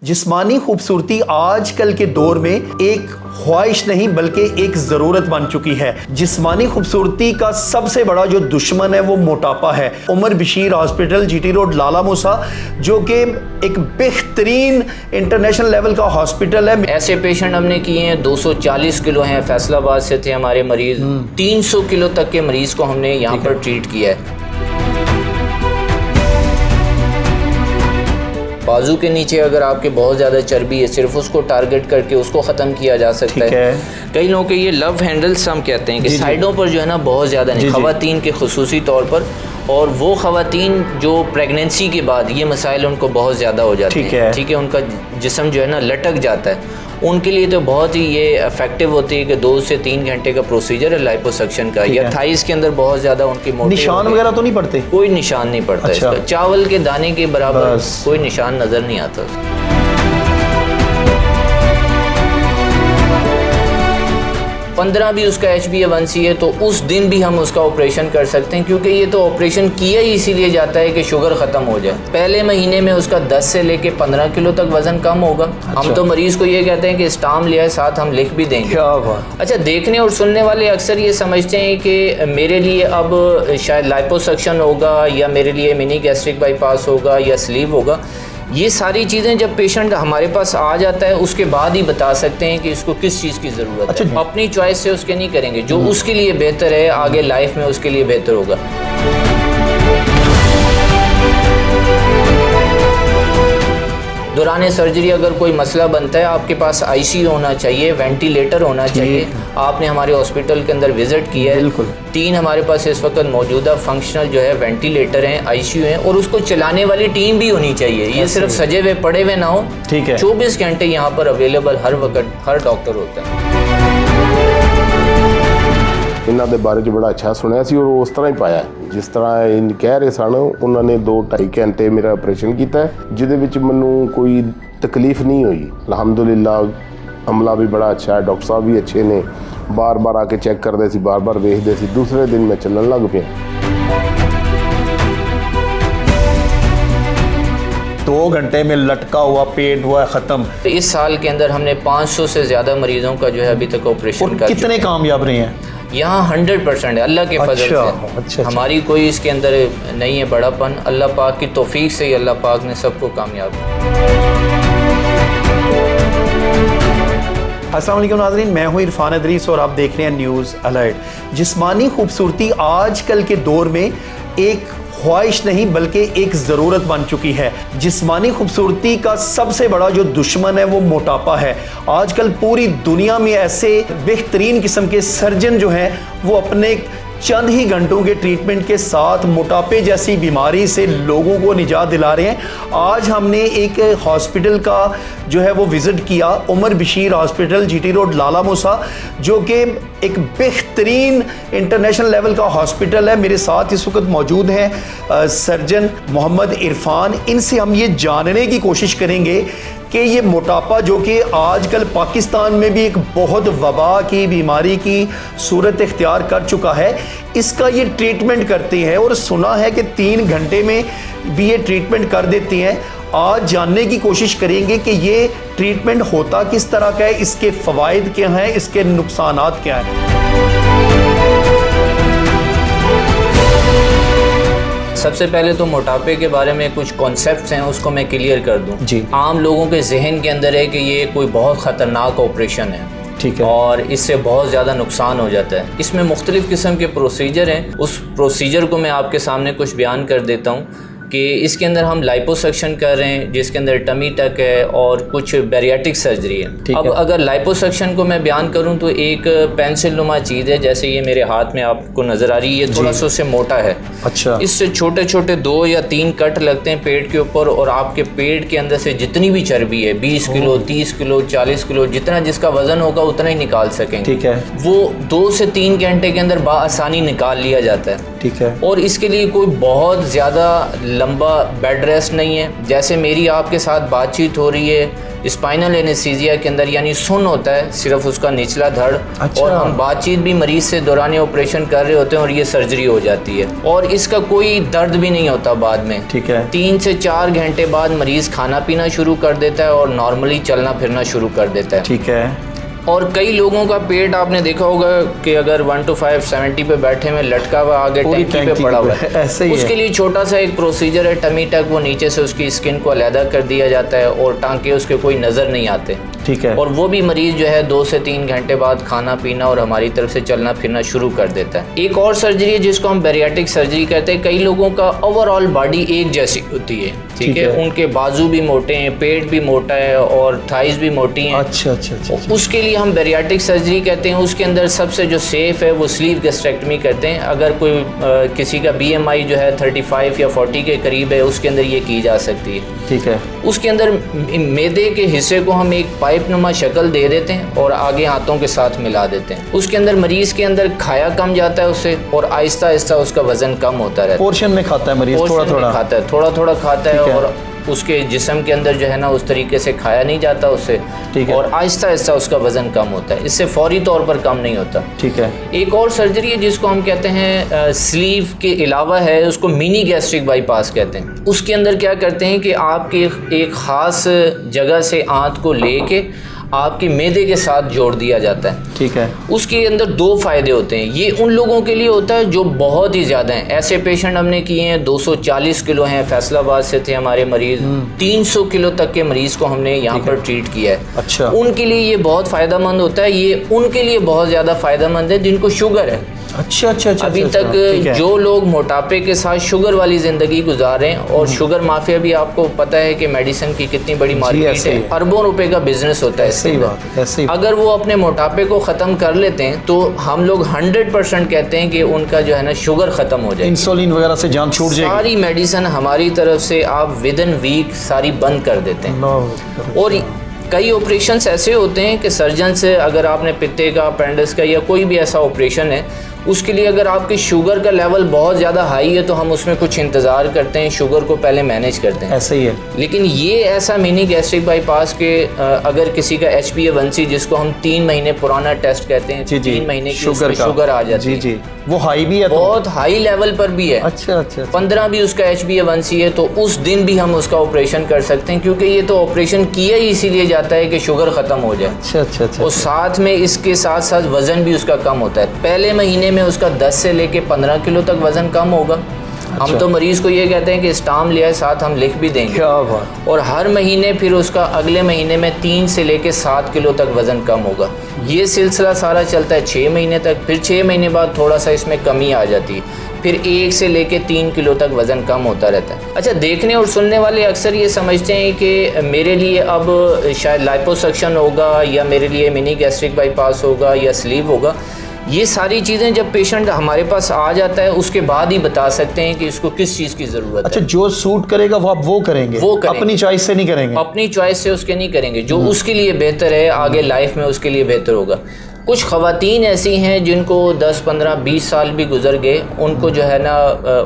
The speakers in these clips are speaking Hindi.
जिस्मानी खूबसूरती आजकल के दौर में एक ख्वाहिश नहीं बल्कि एक ज़रूरत बन चुकी है। जिस्मानी खूबसूरती का सबसे बड़ा जो दुश्मन है वो मोटापा है। Umar Bashir hospital GT road Lala Musa, जो कि एक बेहतरीन इंटरनेशनल लेवल का हॉस्पिटल है। ऐसे पेशेंट हमने किए हैं 240 किलो हैं, फैसलाबाद से थे हमारे मरीज। 300 किलो तक के मरीज को हमने यहाँ पर ट्रीट किया है। बाजू के नीचे अगर आपके बहुत ज़्यादा चर्बी है, सिर्फ उसको टारगेट करके उसको ख़त्म किया जा सकता है। कई लोगों के ये लव हैंडल्स हम कहते हैं कि साइडों पर जो है ना बहुत ज़्यादा नहीं, ख़वातीन के खुसूसी तौर पर, और वो ख़वातीन जो प्रेगनेंसी के बाद ये मसाइल उनको बहुत ज़्यादा हो जाते हैं, ठीक है, उनका जिस्म जो है ना लटक जाता है, उनके लिए तो बहुत ही ये इफेक्टिव होती है कि 2 से 3 घंटे का प्रोसीजर है लाइपोसक्शन का। या थाइस के अंदर बहुत ज़्यादा उनकी निशान वगैरह तो नहीं पड़ते? कोई निशान नहीं पड़ता। अच्छा। इसका चावल के दाने के बराबर कोई निशान नज़र नहीं आता। 15 भी उसका HbA1c है तो उस दिन भी हम उसका ऑपरेशन कर सकते हैं, क्योंकि ये तो ऑपरेशन किया ही इसीलिए जाता है कि शुगर ख़त्म हो जाए। पहले महीने में उसका 10 से लेके 15 किलो तक वज़न कम होगा। अच्छा। हम तो मरीज़ को ये कहते हैं कि स्टाम लिया है, साथ हम लिख भी देंगे। क्या बात। अच्छा, देखने और सुनने वाले अक्सर ये समझते हैं कि मेरे लिए अब शायद लाइपोसक्शन होगा या मेरे लिए मिनी गैस्ट्रिक बाईपास होगा या स्लीव होगा। ये सारी चीज़ें जब पेशेंट हमारे पास आ जाता है उसके बाद ही बता सकते हैं कि इसको किस चीज़ की ज़रूरत है। अपनी चॉइस से उसके नहीं करेंगे, जो उसके लिए बेहतर है आगे लाइफ में उसके लिए बेहतर होगा। दौरान सर्जरी अगर कोई मसला बनता है, आपके पास ICU होना चाहिए, वेंटिलेटर होना चाहिए। आपने हमारे हॉस्पिटल के अंदर विजिट किया है। बिल्कुल। 3 हमारे पास इस वक्त मौजूदा फंक्शनल जो है वेंटिलेटर हैं, ICU हैं, और उसको चलाने वाली टीम भी होनी चाहिए। ये सिर्फ सजे हुए पड़े हुए ना हो। ठीक है। 24 घंटे यहाँ पर अवेलेबल हर वक्त हर डॉक्टर होता है। ਇਹਨਾਂ ਦੇ ਬਾਰੇ 'ਚ ਬੜਾ ਅੱਛਾ ਸੁਣਿਆ ਸੀ ਔਰ ਉਸ ਤਰ੍ਹਾਂ ਹੀ ਪਾਇਆ ਜਿਸ ਤਰ੍ਹਾਂ ਇਹ ਕਹਿ ਰਹੇ ਸਨ। ਉਹਨਾਂ ਨੇ 2-2.5 ਘੰਟੇ ਮੇਰਾ ਆਪਰੇਸ਼ਨ ਕੀਤਾ ਜਿਹਦੇ ਵਿੱਚ ਮੈਨੂੰ ਕੋਈ ਤਕਲੀਫ ਨਹੀਂ ਹੋਈ। ਅਲਹਮਦੁਲਿਲਾ ਅਮਲਾ ਵੀ ਬੜਾ ਅੱਛਾ ਹੈ, ਡਾਕਟਰ ਸਾਹਿਬ ਵੀ ਅੱਛੇ ਨੇ, ਬਾਰ-ਬਾਰ ਆ ਕੇ ਚੈੱਕ ਕਰਦੇ ਸੀ, ਬਾਰ-ਬਾਰ ਵੇਖਦੇ ਸੀ। ਦੂਸਰੇ ਦਿਨ ਮੈਂ ਚੱਲਣ ਲੱਗ ਪਿਆ। 2 घंटे में लटका हुआ पेट हुआ ख़त्म। इस साल के अंदर हमने 500 से ज़्यादा मरीजों का जो है अभी तक ऑपरेशन कर कितने कामयाब रहे हैं? यहाँ 100% है अल्लाह के फजल से। अच्छा। हमारी कोई इसके अंदर नहीं है बड़ापन, अल्लाह पाक की तौफीक से ही अल्लाह पाक ने सबको कामयाब। अस्सलाम वालेकुम नाज़रीन, मैं हूँ इरफान अदरीस और आप देख रहे हैं न्यूज़ अलर्ट। जिस्मानी खूबसूरती आजकल के दौर में एक ख्वाहिश नहीं बल्कि एक ज़रूरत बन चुकी है। जिस्मानी खूबसूरती का सबसे बड़ा जो दुश्मन है वो मोटापा है। आजकल पूरी दुनिया में ऐसे बेहतरीन किस्म के सर्जन जो हैं वो अपने चंद ही घंटों के ट्रीटमेंट के साथ मोटापे जैसी बीमारी से लोगों को निजात दिला रहे हैं। आज हमने एक हॉस्पिटल का जो है वो विज़िट किया, Umar Bashir hospital GT road Lala Musa, जो कि एक बेहतरीन इंटरनेशनल लेवल का हॉस्पिटल है। मेरे साथ इस वक्त मौजूद हैं सर्जन मोहम्मद इरफान। इनसे हम ये जानने की कोशिश करेंगे कि ये मोटापा जो कि आजकल पाकिस्तान में भी एक बहुत वबा की बीमारी की सूरत इख्तियार कर चुका है, इसका ये ट्रीटमेंट करते हैं और सुना है कि 3 घंटे में भी ये ट्रीटमेंट कर देती हैं। आज जानने की कोशिश करेंगे कि ये ट्रीटमेंट होता किस तरह का है, इसके फ़वाइद क्या हैं, इसके नुकसानात क्या हैं। सबसे पहले तो मोटापे के बारे में कुछ कॉन्सेप्ट्स हैं उसको मैं क्लियर कर दूं। जी। आम लोगों के जहन के अंदर है कि ये कोई बहुत ख़तरनाक ऑपरेशन है, ठीक है, और इससे बहुत ज़्यादा नुकसान हो जाता है। इसमें मुख्तलिफ़ किस्म के प्रोसीजर हैं। उस प्रोसीजर को मैं आपके सामने कुछ बयान कर देता हूँ कि इसके अंदर हम लाइपोसक्शन कर रहे हैं जिसके अंदर टमी टक है और कुछ बैरियाटिक सर्जरी है। अब अगर लाइपोसक्शन को मैं बयान करूं तो एक पेंसिल नुमा चीज़ है, जैसे ये मेरे हाथ में आपको नज़र आ रही है, ये थोड़ा सा उससे मोटा है। अच्छा। इससे छोटे छोटे 2 या 3 कट लगते हैं पेट के ऊपर और आपके पेट के अंदर से जितनी भी चर्बी है 20 किलो 30 किलो 40 किलो जितना जिसका वजन होगा उतना ही निकाल सकेंगे। ठीक है। वो 2 से 3 घंटे के अंदर बआसानी निकाल लिया जाता है। ठीक है। और इसके लिए कोई बहुत ज़्यादा लंबा बेड रेस्ट नहीं है। जैसे मेरी आपके साथ बातचीत हो रही है, स्पाइनल एनेस्थीसिया के अंदर यानी सुन होता है सिर्फ उसका निचला धड़। अच्छा। और हम बातचीत भी मरीज से दौरान ऑपरेशन कर रहे होते हैं और ये सर्जरी हो जाती है और इसका कोई दर्द भी नहीं होता बाद में। ठीक है। 3 से 4 घंटे बाद मरीज खाना पीना शुरू कर देता है और नॉर्मली चलना फिरना शुरू कर देता है। ठीक है। और कई लोगों का पेट आपने देखा होगा कि अगर 1 to 5 70 पे बैठे में लटका हुआ आगे टैंकी पे पड़ा हुआ है, ऐसे ही उसके लिए छोटा सा एक प्रोसीजर है टमी टक, वो नीचे से उसकी स्किन को अलहदा कर दिया जाता है और टांके उसके कोई नज़र नहीं आते। ठीक है। और वो भी मरीज जो है 2 से 3 घंटे बाद खाना पीना और हमारी तरफ से चलना फिरना शुरू कर देता है। एक और सर्जरी है जिसको हम बैरियाट्रिक सर्जरी कहते हैं। कई लोगों का ओवरऑल बॉडी एक जैसी होती है, ठीक है, उनके बाजू भी मोटे हैं, पेट भी मोटा है और थाइज भी मोटी हैं। अच्छा अच्छा अच्छा। उसके लिए हम बैरियाट्रिक सर्जरी कहते हैं। उसके अंदर सबसे जो सेफ है वो स्लीव गैस्ट्रेक्टमी करते हैं। अगर कोई किसी का BMI जो है 35 या 40 के करीब है उसके अंदर ये की जा सकती है। ठीक है। उसके अंदर मैदे के हिस्से को हम एक पाइप नुमा शक्ल दे देते हैं और आगे हाथों के साथ मिला देते हैं। उसके अंदर मरीज के अंदर खाया कम जाता है उससे और आहिस्ता आहिस्ता उसका वजन कम होता रहता है। पोर्शन में खाता है मरीज, थोड़ा थोड़ा खाता है, थोड़ा थोड़ा खाता है और उसके जिस्म के अंदर जो है ना उस तरीके से खाया नहीं जाता उससे। ठीक है। और आहिस्ता आहिस्ता उसका वजन कम होता है, इससे फौरी तौर पर कम नहीं होता। ठीक है। एक और सर्जरी है जिसको हम कहते हैं स्लीव के अलावा है, उसको मिनी गैस्ट्रिक बाईपास कहते हैं। उसके अंदर क्या करते हैं कि आपकी एक ख़ास जगह से आंत को लेके आपके मैदे के साथ जोड़ दिया जाता है। ठीक है। उसके अंदर 2 फ़ायदे होते हैं। ये उन लोगों के लिए होता है जो बहुत ही ज़्यादा हैं। ऐसे पेशेंट हमने किए हैं 240 किलो हैं, फैसलाबाद से थे हमारे मरीज़, 300 किलो तक के मरीज़ को हमने यहाँ पर ट्रीट किया है। अच्छा। उनके लिए ये बहुत फ़ायदेमंद होता है। ये उनके लिए बहुत ज़्यादा फ़ायदेमंद है जिनको शुगर है। अच्छा अच्छा अच्छा। अभी अच्छा, तक जो लोग मोटापे के साथ शुगर वाली ज़िंदगी गुजार रहे हैं, और शुगर माफिया भी आपको पता है कि मेडिसिन की कितनी बड़ी मार्केट है, अरबों रुपए का बिजनेस होता है। सही बात है, ऐसे अगर वो अपने मोटापे को ख़त्म कर लेते हैं तो हम लोग 100% कहते हैं कि उनका जो है ना शुगर ख़त्म हो जाए, इंसुलिन वगैरह से जान छूट जाएगी। सारी मेडिसिन हमारी तरफ से आप विद इन वीक सारी बंद कर देते हैं। और कई ऑपरेशंस ऐसे होते हैं कि सर्जन से अगर आपने पित्ते का, अपेंडिक्स का या कोई भी ऐसा ऑपरेशन है, उसके लिए अगर आपकी शुगर का लेवल बहुत ज़्यादा हाई है तो हम उसमें कुछ इंतज़ार करते हैं, शुगर को पहले मैनेज करते हैं। ऐसे ही है। लेकिन ये ऐसा मिनी गैस्ट्रिक बाईपास के अगर किसी का HbA1c जिसको हम 3 महीने पुराना टेस्ट कहते हैं, 3 महीने की शुगर आ जाती है। जी, वो हाई भी है, बहुत हाई लेवल पर भी है। अच्छा अच्छा। 15 भी उसका HbA1c है तो उस दिन भी हम उसका ऑपरेशन कर सकते हैं, क्योंकि ये तो ऑपरेशन किया ही इसीलिए जाता है कि शुगर ख़त्म हो जाए। अच्छा अच्छा अच्छा। और साथ में इसके साथ साथ वज़न भी उसका कम होता है। पहले महीने में उसका 10 से लेके 15 किलो तक वज़न कम होगा। हम तो मरीज़ को ये कहते हैं कि स्टाम लिया है, साथ हम लिख भी देंगे। क्या बात। और हर महीने फिर उसका अगले महीने में 3 से लेके 7 किलो तक वज़न कम होगा। ये सिलसिला सारा चलता है 6 महीने तक। फिर 6 महीने बाद थोड़ा सा इसमें कमी आ जाती है, फिर 1 से लेके 3 किलो तक वज़न कम होता रहता है। अच्छा, देखने और सुनने वाले अक्सर ये समझते हैं कि मेरे लिए अब शायद लाइपोसक्शन होगा या मेरे लिए मिनी गैस्ट्रिक बाईपास होगा या स्लीव होगा। ये सारी चीज़ें जब पेशेंट हमारे पास आ जाता है उसके बाद ही बता सकते हैं कि इसको किस चीज़ की ज़रूरत है। अच्छा, जो सूट करेगा वो आप वो करेंगे, अपनी चॉइस से नहीं करेंगे। अपनी चॉइस से उसके नहीं करेंगे, जो उसके लिए बेहतर है आगे लाइफ में उसके लिए बेहतर होगा। कुछ ख़वातीन ऐसी हैं जिनको 10, 15, 20 साल भी गुजर गए, उनको जो है ना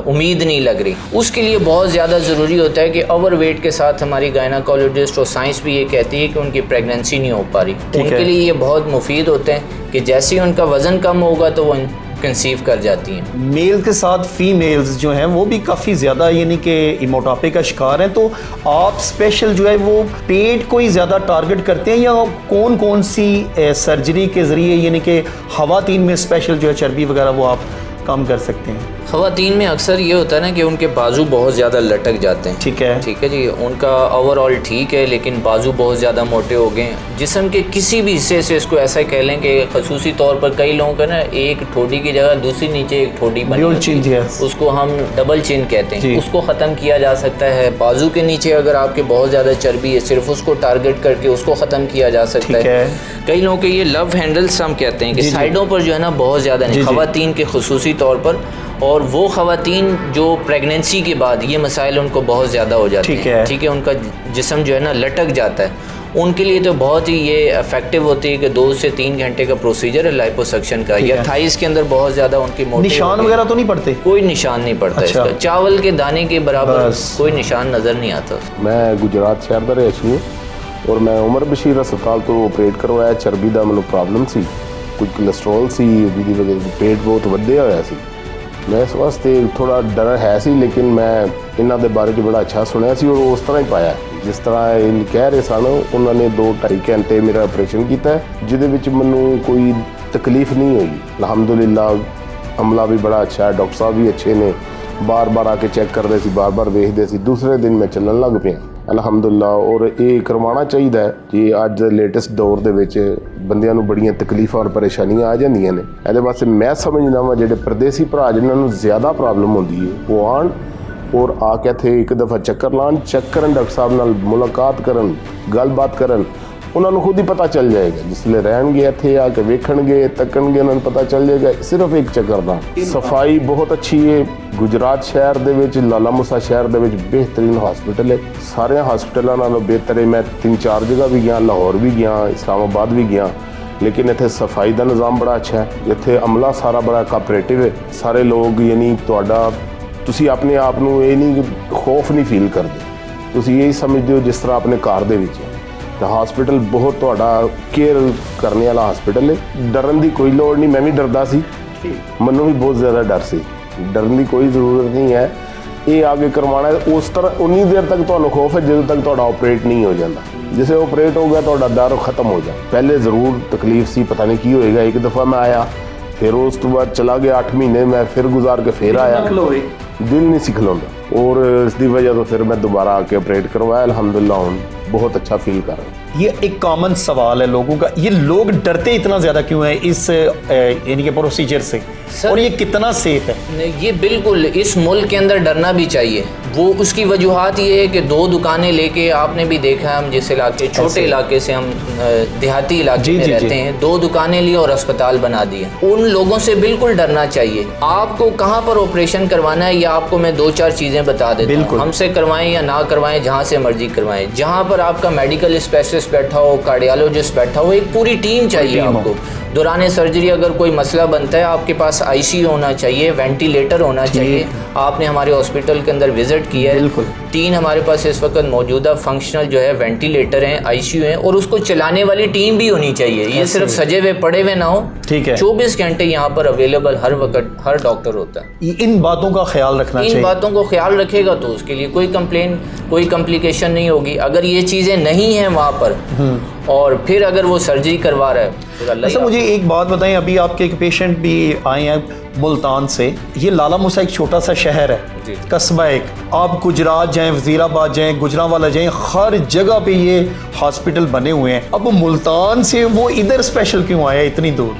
उम्मीद नहीं लग रही। उसके लिए बहुत ज़्यादा ज़रूरी होता है कि ओवर वेट के साथ हमारी गायनाकोलॉजिस्ट और साइंस भी ये कहती है कि उनकी प्रेगनेंसी नहीं हो पा रही। उनके लिए ये बहुत मुफीद होते हैं कि जैसे ही उनका वज़न कम होगा तो वो कंसीव कर जाती हैं। मेल के साथ फीमेल्स जो हैं वो भी काफ़ी ज़्यादा यानी कि मोटापे का शिकार हैं, तो आप स्पेशल जो है वो पेट को ही ज़्यादा टारगेट करते हैं या कौन कौन सी सर्जरी के ज़रिए यानी कि ख़वातीन में स्पेशल जो है चर्बी वगैरह वो आप कम कर सकते हैं? ख़वातीन में अक्सर ये होता है ना कि उनके बाजू बहुत ज़्यादा लटक जाते हैं। ठीक है, ठीक है जी, उनका ओवरऑल ठीक है लेकिन बाजू बहुत ज़्यादा मोटे हो गए। जिस्म के किसी भी हिस्से से इसको ऐसा कह लें कि खसूसी तौर पर कई लोगों का ना एक ठोडी की जगह दूसरी नीचे एक ठोडी बनी होती है, उसको हम डबल चिन कहते हैं, उसको ख़त्म किया जा सकता है। बाजू के नीचे अगर आपके बहुत ज़्यादा चर्बी है सिर्फ उसको टारगेट करके उसको ख़त्म किया जा सकता है। कई लोगों के ये लव हैंडल्स हम कहते हैं कि साइडों पर जो है ना बहुत ज़्यादा नहीं, ख़वातीन के खसूसी तौर पर, और वो ख़वातीन जो प्रेगनेंसी के बाद ये मसाइल उनको बहुत ज़्यादा हो जाते हैं। ठीक है, उनका जिस्म जो है ना लटक जाता है, उनके लिए तो बहुत ही ये इफेक्टिव होती है कि 2 से 3 घंटे का प्रोसीजर है लाइपोसक्शन का। या थाइस के अंदर बहुत ज़्यादा उनकी मोटी निशान वगैरह तो नहीं पड़ते? कोई निशान नहीं पड़ता। अच्छा। इसका चावल के दाने के बराबर कोई निशान नज़र नहीं आता। मैं गुजरात शहर का रहशी हूँ और मैं उमर बशीर अस्पताल तो ऑपरेट करवाया। चर्बी का मैं प्रॉब्लम सी, कुछ कोलेस्ट्रॉल सी, जिहदी वजह पेट बहुत वधिया होया सी। मैं इस वास्ते थोड़ा डर है सी, लेकिन मैं इन्हां दे बारे च बड़ा अच्छा सुनिया सी और उस तरह ही पाया जिस तरह इन कह रहे सन। उन्होंने 2-2.5 घंटे मेरा ऑपरेशन किया, जिहदे विच मैनूं कोई तकलीफ नहीं हुई। अल्हम्दुलिल्लाह अमला भी बड़ा अच्छा है, डॉक्टर साहब भी अच्छे ने, बार बार आके चेक करते सी, बार बार वेखते सी। दूसरे दिन मैं चलन लग पिया अल्हम्दुलिल्लाह। और ये करवाना चाहिए कि अज लेटेस्ट दौर दे विच बंदियां नूं बड़ियां तकलीफां और परेशानियां आ जांदियां ने। इहदे वास्ते मैं समझदा वां जिहड़े परदेसी भरा जिन्हां नूं ज़्यादा प्रॉब्लम होंदी है वो आण और आके इत्थे एक दफ़ा चक्कर लाण, चेक करन, डॉक्टर साहब नाल मुलाकात करन, गलबात करन। उन्होंने खुद ही पता चल जाएगा जिसले रहणगे इत्थे आके वेखणगे तकणगे, उन्होंने पता चल जाएगा सिर्फ एक चक्कर नाल। सफाई बहुत अच्छी है। गुजरात शहर दे विच लाला मूसा शहर दे विच बेहतरीन हॉस्पिटल है, सारे हॉस्पिटलों नालों बेहतर है। मैं 3-4 जगह भी गया, लाहौर भी गया, इस्लामाबाद भी गया, लेकिन इत्थे सफाई का निज़ाम बड़ा अच्छा है। इत्थे अमला सारा बड़ा कोऑपरेटिव है। सारे लोग यानी तुहाडा तुसी अपने आप नूं ये नहीं खौफ नहीं फील करते, तुसी यही समझते हो जिस तरह अपने घर दे विच। हॉस्पिटल बहुत तुहाडा केयर करने वाला हॉस्पिटल है। डरन की कोई लोड़ नहीं, मैं भी डरदा सी, मैनूं भी बहुत ज़्यादा डर सी। डरन की कोई ज़रूरत नहीं है। ये आगे करवाना उस तरह उन्नी देर तक तुहानूं खौफ है ਜਦੋਂ तक तुहाडा ऑपरेट नहीं हो जाता। जिसे ऑपरेट हो गया तुहाडा डर खत्म हो जाए। पहले ज़रूर तकलीफ सी, पता नहीं की होएगा। एक दफ़ा मैं आया, फिर उस तो बाद चला गया 8 महीने मैं फिर गुजार के फिर आया, दिल नहीं सी खलोंदा और इसकी वजह तो फिर मैं दोबारा आके ऑपरेट करवाया। अल्हम्दुलिल्लाह हूँ बहुत अच्छा फील कर रहा हूँ। ये एक कॉमन सवाल है लोगों का, ये लोग डरते इतना ज़्यादा क्यों है इस यानी कि प्रोसीजर से, और ये कितना सेफ है? ये बिल्कुल इस मुल्क के अंदर डरना भी चाहिए। वो उसकी वजूहत ये है कि 2 दुकानें लेके, आपने भी देखा है, हम जिस इलाके छोटे इलाके से हम देहाती इलाके में रहते हैं, 2 दुकानें ली और अस्पताल बना दिए। उन लोगों से बिल्कुल डरना चाहिए। आपको कहाँ पर ऑपरेशन करवाना है, या आपको मैं 2-4 चीज़ें बता देता हूँ। हमसे करवाएं या ना करवाएं, जहाँ से मर्जी करवाएं। जहाँ पर आपका मेडिकल स्पेशलिस्ट बैठा हो, कार्डियोलॉजिस्ट बैठा हो, एक पूरी टीम चाहिए आपको। दौरान सर्जरी अगर कोई मसला बनता है, आपके पास आईसीयू होना चाहिए, वेंटिलेटर होना चाहिए। आपने हमारे हॉस्पिटल के अंदर विजिट किया है, 3 हमारे पास इस वक्त मौजूदा फंक्शनल जो है वेंटिलेटर हैं, आईसीयू हैं, और उसको चलाने वाली टीम भी होनी चाहिए। ये सिर्फ सजे हुए पड़े हुए ना हो। ठीक है, 24 घंटे यहाँ पर अवेलेबल हर वक्त हर डॉक्टर होता है। इन बातों का ख्याल रखना चाहिए। इन बातों को ख्याल रखेगा तो उसके लिए कोई कंप्लेन, कोई कॉम्प्लिकेशन नहीं होगी। अगर ये चीज़ें नहीं हैं वहाँ पर और फिर अगर वो सर्जरी करवा रहा है तो अल्लाह। अच्छा, मुझे एक बात बताएं, अभी आपके एक पेशेंट भी आए हैं मुल्तान से। ये लाला मूसा एक छोटा सा शहर है, कस्बा एक। आप गुजरात जाएं, वजीराबाद जाएं, गुजरांवाला जाएं, हर जगह पे ये हॉस्पिटल बने हुए हैं। अब मुल्तान से वो इधर स्पेशल क्यों आया इतनी दूर?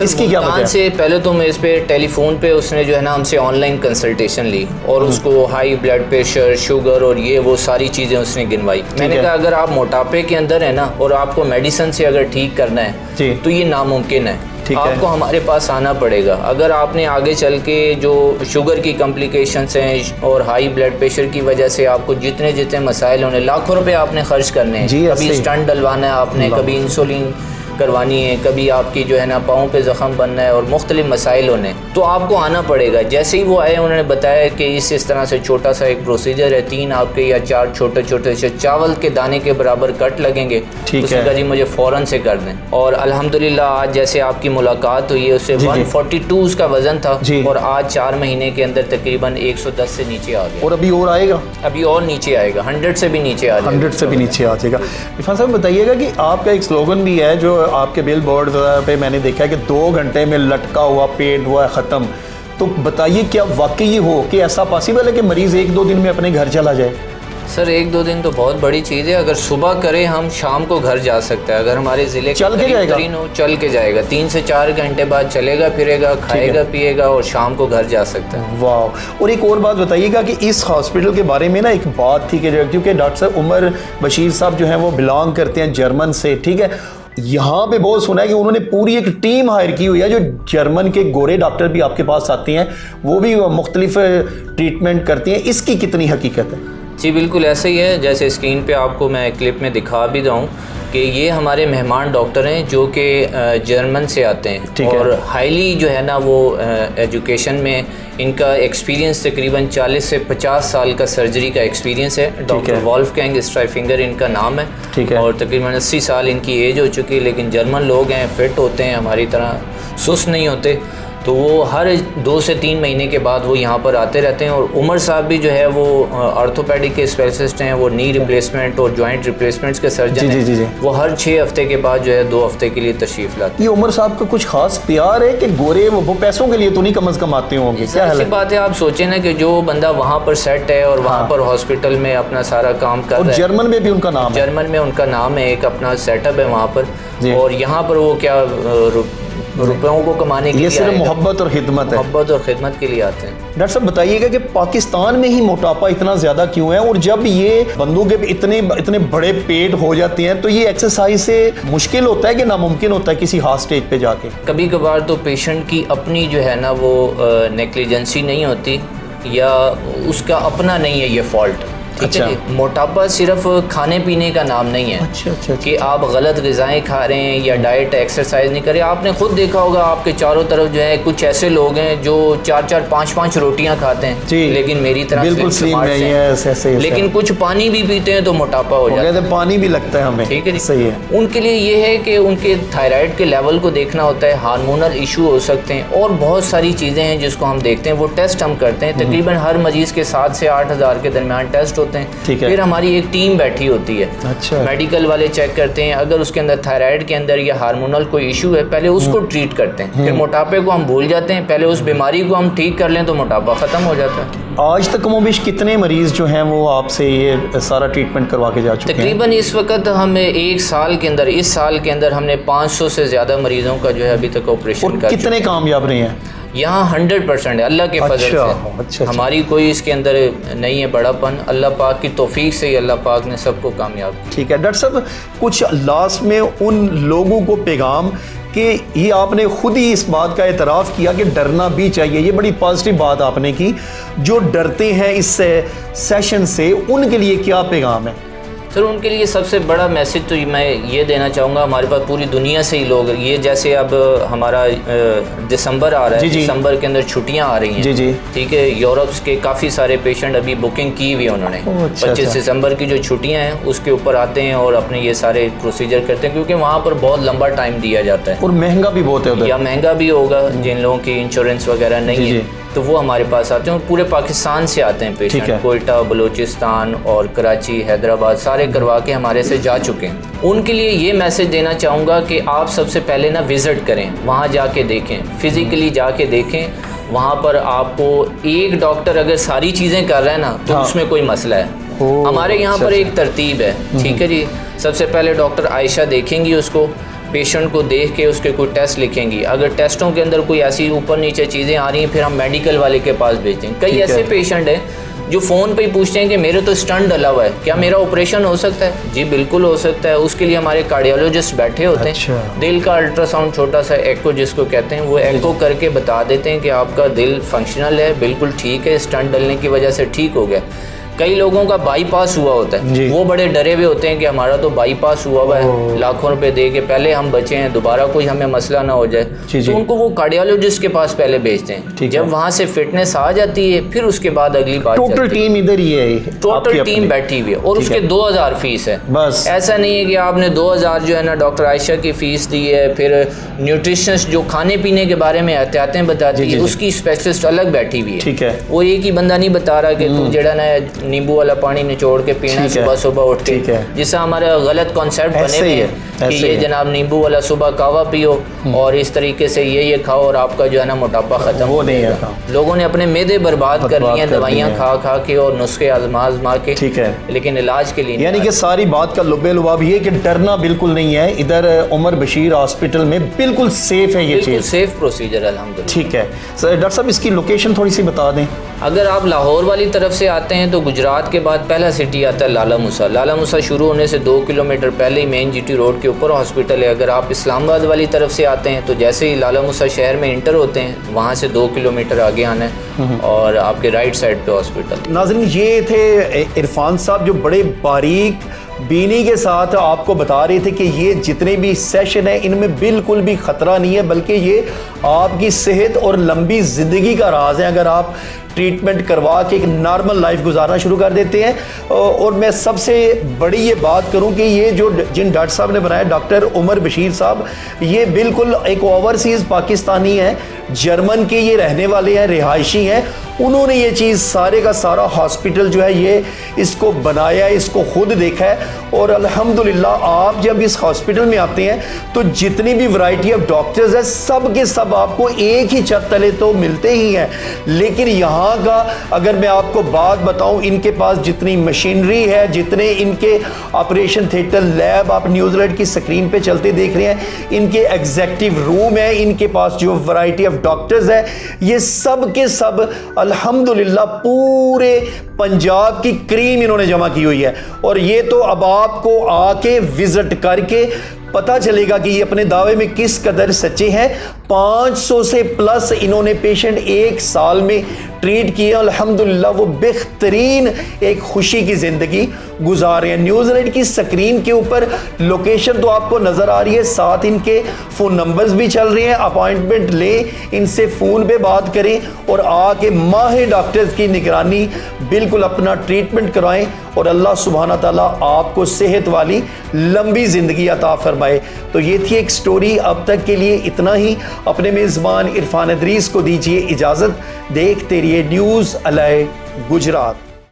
इसकी क्या वजह? से पहले तो मैं इस पे टेलीफोन पे उसने जो है ना हमसे ऑनलाइन कंसल्टेशन ली और उसको हाई ब्लड प्रेशर, शुगर और ये वो सारी चीज़ें उसने गिनवाई। मैंने कहा अगर आप मोटापे के अंदर है ना और आपको मेडिसिन से अगर ठीक करना है तो ये नामुमकिन है। आपको हमारे पास आना पड़ेगा। अगर आपने आगे चल के जो शुगर की कॉम्प्लिकेशंस हैं और हाई ब्लड प्रेशर की वजह से आपको जितने जितने मसाइल होने, लाखों रुपए आपने खर्च करने हैं। कभी स्टंट डलवाना है आपने, कभी इंसुलिन करवानी है, कभी आपकी जो है ना पाँव पे ज़ख़म बनना है और मुख्तलिफ मसाइल होने, तो आपको आना पड़ेगा। जैसे ही वो आए उन्होंने बताया कि इस तरह से छोटा सा एक प्रोसीजर है, 3 आपके या 4 छोटे छोटे से चावल के दाने के बराबर कट लगेंगे। उसने कहा जी मुझे फ़ौरन से कर दें। और अल्हम्दुलिल्लाह आज जैसे आपकी मुलाकात हुई है उससे 142 उसका वज़न था और आज 4 महीने के अंदर तकरीबन 110 से नीचे आ गया। और अभी और आएगा? अभी और नीचे आएगा, 100 से भी नीचे आ जाएगा। 100 से भी नीचे आ जाएगा। इरफान साहब बताइएगा कि आपका एक स्लोगन भी है जो आपके बिल बोर्ड पे मैंने देखा है कि 2 घंटे में लटका हुआ पेट हुआ ख़त्म। तो बताइए क्या वाकई हो कि ऐसा पॉसिबल है कि मरीज़ 1-2 दिन में अपने घर चला जाए? सर 1-2 दिन तो बहुत बड़ी चीज़ है। अगर सुबह करें हम शाम को घर जा सकते हैं। अगर हमारे ज़िले चल के जाएगा, चल के जाएगा, 3 से 4 घंटे बाद चलेगा फिरेगा, खाएगा पिएगा और शाम को घर जा सकता है। वाह। और एक और बात बताइएगा कि इस हॉस्पिटल के बारे में ना एक बात थी कि क्योंकि डॉक्टर साहब उमर बशीर साहब जो हैं वो बिलोंग करते हैं जर्मन से, ठीक है। यहाँ पे बहुत सुना है कि उन्होंने पूरी एक टीम हायर की हुई है जो जर्मन के गोरे डॉक्टर भी आपके पास आते हैं, वो भी मुख्तलिफ ट्रीटमेंट करती हैं। इसकी कितनी हकीकत है? जी बिल्कुल ऐसा ही है, जैसे स्क्रीन पे आपको मैं क्लिप में दिखा भी दूँ कि ये हमारे मेहमान डॉक्टर हैं जो कि जर्मन से आते हैं और हाईली जो है ना वो एजुकेशन में इनका एक्सपीरियंस तकरीबन 40 से 50 साल का सर्जरी का एक्सपीरियंस है। डॉक्टर वॉल्फगैंग स्ट्राइफिंगर इनका नाम है और तकरीबन 80 साल इनकी एज हो चुकी है, लेकिन जर्मन लोग हैं, फिट होते हैं, हमारी तरह सुस्त नहीं होते। तो वो हर 2 से 3 महीने के बाद वो यहाँ पर आते रहते हैं। और उमर साहब भी जो है वो ऑर्थोपेडिक के स्पेशलिस्ट हैं, वो नी रिप्लेसमेंट और जॉइंट रिप्लेसमेंट्स के सर्जन हैं। जी। वो हर 6 हफ्ते के बाद जो है 2 हफ्ते के लिए तशरीफ लाते हैं। ये उमर साहब का कुछ खास प्यार है कि गोरे वो पैसों के लिए तो नहीं कम अज़ कम आते होंगे? क्या ऐसी बात है, आप सोचें ना कि जो बंदा वहाँ पर सेट है और वहाँ पर हॉस्पिटल में अपना सारा काम कर रहा है। जर्मन में भी उनका नाम है? जर्मन में उनका नाम है, एक अपना सेटअप है वहाँ पर। और यहाँ पर वो क्या रुपयों को कमाने के लिए सिर्फ मोहब्बत और खिदमत है। मोहब्बत और खिदमत के लिए आते हैं। डॉक्टर साहब बताइएगा कि पाकिस्तान में ही मोटापा इतना ज़्यादा क्यों है, और जब ये बंदों के इतने बड़े पेट हो जाते हैं तो ये एक्सरसाइज से मुश्किल होता है कि नामुमकिन होता है किसी हार्ट स्टेज पे जाके? कभी कभार तो पेशेंट की अपनी जो है ना वो नेग्लिजेंसी नहीं होती या उसका अपना नहीं है ये फॉल्ट। ठीक है जी, मोटापा सिर्फ खाने पीने का नाम नहीं है। अच्छा। कि आप गलत ग़िज़ाएँ खा रहे हैं या डाइट एक्सरसाइज नहीं कर रहे। आपने खुद देखा होगा आपके चारों तरफ जो है कुछ ऐसे लोग हैं जो 4-4, 5-5 रोटियां खाते हैं, लेकिन मेरी तरह बिल्कुल स्लिम नहीं है ऐसे। लेकिन कुछ पानी भी पीते हैं तो मोटापा हो जाता है। पानी भी लगता है हमें। ठीक है, सही है। उनके लिए ये है कि उनके थायराइड के लेवल को देखना होता है, हार्मोनल इशू हो सकते हैं और बहुत सारी चीज़ें हैं जिसको हम देखते हैं। वो टेस्ट हम करते हैं, तकरीबन हर मरीज़ के 7 से 8 हज़ार के दरमियान टेस्ट होते हैं। फिर हमारी एक टीम बैठी होती है। अच्छा। मेडिकल वाले चेक करते हैं, अगर उसके अंदर थायराइड के अंदर या हार्मोनल कोई इशू है पहले उसको ट्रीट करते हैं। फिर मोटापे को हम भूल जाते हैं, पहले उस बीमारी को हम ठीक कर लें तो मोटापा ख़त्म हो जाता है। आज तक कमोबेश कितने मरीज जो हैं वो आपसे ये सारा ट्रीटमेंट करवा के जा चुके हैं? तकरीबन इस वक्त हमें इस साल के अंदर हमने 500 से ज़्यादा मरीजों का जो है अभी तक ऑपरेशन कर। कितने कामयाब रहे हैं? यहाँ 100% है अल्लाह के फजल से। अच्छा। हमारी कोई इसके अंदर नहीं है बड़ापन, अल्लाह पाक की तौफीक से ही अल्लाह पाक ने सबको कामयाब। ठीक है डॉक्टर साहब, कुछ लास्ट में उन लोगों को पैगाम कि ये आपने खुद ही इस बात का एतराफ़ किया कि डरना भी चाहिए, ये बड़ी पॉजिटिव बात आपने की, जो डरते हैं इस सेशन से उनके लिए क्या पैगाम है? सर उनके लिए सबसे बड़ा मैसेज तो मैं ये देना चाहूँगा, हमारे पास पूरी दुनिया से ही लोग, ये जैसे अब हमारा दिसंबर आ रहा है, दिसंबर के अंदर छुट्टियाँ आ रही हैं। जी। ठीक है, यूरोप के काफ़ी सारे पेशेंट अभी बुकिंग की हुई है उन्होंने। 25 दिसंबर की जो छुट्टियाँ हैं उसके ऊपर आते हैं और अपने ये सारे प्रोसीजर करते हैं, क्योंकि वहाँ पर बहुत लंबा टाइम दिया जाता है और महंगा भी बहुत है उधर। या महंगा भी होगा, जिन लोगों की इंश्योरेंस वगैरह नहीं है तो वो हमारे पास आते हैं। और पूरे पाकिस्तान से आते हैं पेशेंट, कोयटा, बलूचिस्तान और कराची, हैदराबाद सारे करवा के हमारे से जा चुके हैं। उनके लिए ये मैसेज देना चाहूँगा कि आप सबसे पहले ना विज़िट करें, वहाँ जाके देखें, फिज़िकली जाके देखें। वहाँ पर आपको एक डॉक्टर अगर सारी चीज़ें कर रहा है ना तो उसमें कोई मसला है। हमारे यहाँ पर एक तरतीब है। ठीक है जी, सबसे पहले डॉक्टर आयशा देखेंगी उसको, पेशेंट को देख के उसके कोई टेस्ट लिखेंगी। अगर टेस्टों के अंदर कोई ऐसी ऊपर नीचे चीज़ें आ रही हैं फिर हम मेडिकल वाले के पास भेजते हैं। कई ऐसे पेशेंट हैं जो फ़ोन पे ही पूछते हैं कि मेरे तो स्टंट डला हुआ है, क्या मेरा ऑपरेशन हो सकता है? जी बिल्कुल हो सकता है। उसके लिए हमारे कार्डियोलॉजिस्ट बैठे होते हैं। दिल का अल्ट्रासाउंड, छोटा सा एको जिसको कहते हैं, वो एको करके बता देते हैं कि आपका दिल फंक्शनल है, बिल्कुल ठीक है, स्टंट डलने की वजह से ठीक हो गया। कई लोगों का बाईपास हुआ होता है, वो बड़े डरे हुए होते हैं कि हमारा तो बाईपास हुआ है, लाखों रुपए दे के पहले हम बचे हैं, दोबारा कोई हमें मसला ना हो जाए। तो उनको वो कार्डियोलॉजिस्ट के पास पहले भेजते हैं। जब वहाँ से फिटनेस आ जाती है फिर उसके बाद अगली बात, टोटल टीम इधर ही है, टोटल टीम बैठी हुई है और उसके 2000 फीस है। बस ऐसा नहीं है कि आपने 2000 जो है ना डॉक्टर आयशा की फीस दी है, फिर न्यूट्रिशनिस्ट जो खाने पीने के बारे में एहतियातें बताती है उसकी स्पेशलिस्ट अलग बैठी हुई है। ठीक है, वो एक ही बंदा नहीं बता रहा कि तू जड़ा ना नींबू वाला पानी निचोड़ के पीना सुबह सुबह उठ के, जिससे हमारा गलत कॉन्सेप्ट बने हुए हैं कि ये जनाब नींबू वाला सुबह कावा पियो और इस तरीके से ये खाओ और आपका जो है ना मोटापा खत्म हो जाएगा। लोगों ने अपने मैदे बर्बाद कर लिए हैं दवाइयाँ खा खा के और नुस्खे आजमा के। ठीक है, लेकिन इलाज के लिए यानी कि सारी बात का लुब्बे लुबाब ये कि डरना बिल्कुल नहीं है। इधर उमर बशीर हॉस्पिटल में बिल्कुल सेफ है ये चीज़, सेफ प्रोसीजर अल्हम्दुलिल्लाह। ठीक है सर। डॉक्टर साहब इसकी लोकेशन थोड़ी सी बता दें। अगर आप लाहौर वाली तरफ से आते हैं तो गुजरात के बाद पहला सिटी आता है लाला मूसा। लाला मूसा शुरू होने से 2 किलोमीटर पहले ही मेन जीटी रोड के ऊपर हॉस्पिटल है। अगर आप इस्लामाबाद वाली तरफ से आते हैं तो जैसे ही लाला मूसा शहर में इंटर होते हैं वहाँ से 2 किलोमीटर आगे आना है और आपके राइट साइड पे हॉस्पिटल। नाज़रीन, ये थे इरफान साहब जो बड़े बारीक बीनी के साथ आपको बता रहे थे कि ये जितने भी सेशन है इनमें बिल्कुल भी ख़तरा नहीं है, बल्कि ये आपकी सेहत और लंबी ज़िंदगी का राज है अगर आप ट्रीटमेंट करवा के एक नॉर्मल लाइफ गुजारना शुरू कर देते हैं। और मैं सबसे बड़ी ये बात करूं कि ये जो जिन डॉक्टर साहब ने बनाया, डॉक्टर उमर बशीर साहब, ये बिल्कुल एक ओवरसीज़ पाकिस्तानी हैं, जर्मन के ये रहने वाले हैं, रिहायशी हैं। उन्होंने ये चीज़ सारे का सारा हॉस्पिटल जो है ये इसको बनाया है, इसको खुद देखा है। और अल्हम्दुलिल्लाह आप जब इस हॉस्पिटल में आते हैं तो जितनी भी वैरायटी ऑफ डॉक्टर्स है सब के सब आपको एक ही छत तले तो मिलते ही हैं। लेकिन यहाँ का अगर मैं आपको बात बताऊँ, इनके पास जितनी मशीनरी है, जितने इनके ऑपरेशन थिएटर, लैब आप न्यूज़ अलर्ट की स्क्रीन पे चलते देख रहे हैं, इनके एग्जेक्टिव रूम है, इनके पास जो वैरायटी ऑफ डॉक्टर्स है, ये सब के सब अल्हम्दुलिल्लाह पूरे पंजाब की क्रीम इन्होंने जमा की हुई है। और ये तो अब आपको आके विजिट करके पता चलेगा कि ये अपने दावे में किस कदर सच्चे हैं। 500 से प्लस इन्होंने पेशेंट एक साल में ट्रीट किए। अल्हम्दुलिल्लाह वो बेहतरीन एक खुशी की ज़िंदगी गुजार रहे हैं। न्यूज़ अलर्ट की स्क्रीन के ऊपर लोकेशन तो आपको नज़र आ रही है, साथ इनके फ़ोन नंबर्स भी चल रहे हैं। अपॉइंटमेंट लें, इनसे फ़ोन पे बात करें और आके माहिर डॉक्टर्स की निगरानी बिल्कुल अपना ट्रीटमेंट करवाएं और अल्लाह सुब्हाना ताला आपको सेहत वाली लंबी ज़िंदगी अता फरमाए। तो ये थी एक स्टोरी। अब तक के लिए इतना ही। अपने मेज़बान इरफान अदरीस को दीजिए इजाज़त। देखते रहिए न्यूज़ अलर्ट गुजरात।